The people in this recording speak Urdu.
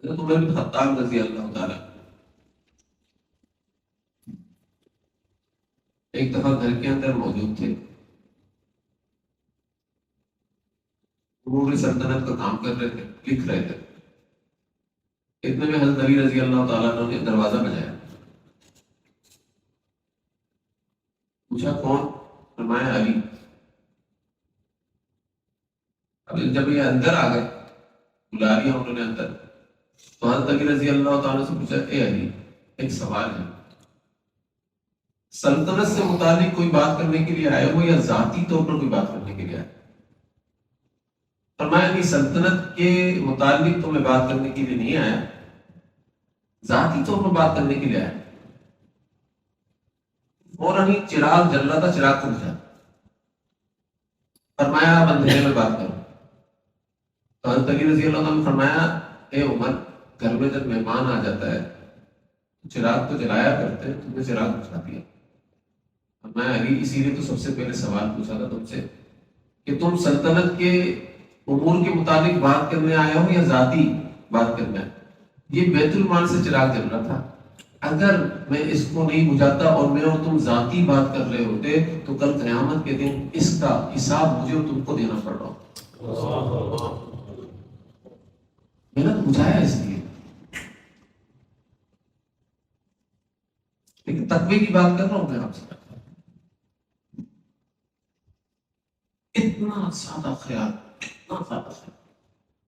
حضرت عمر بن خطاب رضی اللہ تعالیٰ ایک دفعہ گھر کے اندر موجود تھے، امور سلطنت کا کام کر رہے تھے، لکھ رہے تھے۔ اتنے میں حضرت علی رضی اللہ تعالیٰ عنہ نے دروازہ بجایا، پوچھا کون؟ فرمایا علی۔ اب جب یہ اندر آ گئے، بلا لیا انہوں نے اندر، تو حضرت علی رضی اللہ تعالیٰ سے پوچھا، اے علی ایک سوال ہے، سلطنت سے متعلق کوئی بات کرنے کے لیے آئے ہو یا ذاتی طور پر کوئی بات کرنے کے لیے آئے؟ فرمایا نہیں، سلطنت کے متعلق تو میں بات کرنے کے لیے نہیں آیا، ذاتی طور پر بات کرنے کے لیے آیا۔ فوراً ہی چراغ جل رہا تھا، چراغ کو بجھا، فرمایا اب اندھیرے میں بات کرو۔ تو حضرت علی رضی اللہ عنہ نے فرمایا، اے عمر، گھر میں جب مہمان آ جاتا ہے چراغ تو جلایا کرتے ہیں، تم نے چراغ بجھا دیا۔ فرمایا علی، اسی لیے تو سب سے پہلے سوال پوچھا تھا تم سے کہ تم سلطنت کے امور کے متعلق بات کرنے آئے ہو یا ذاتی بات کرنے آئے؟ یہ بیت المال سے چراغ جل رہا تھا، اگر میں اس کو نہیں بجھاتا اور میں اور تم ذاتی بات کر رہے ہوتے تو کل قیامت کے دن اس کا حساب مجھے اور تم کو دینا پڑ رہا۔ میں نے تو بجھایا اس لیے، لیکن تقوی کی بات کر رہا ہوں میں آپ سے، اتنا سادہ خیال، اتنا سادہ خیال۔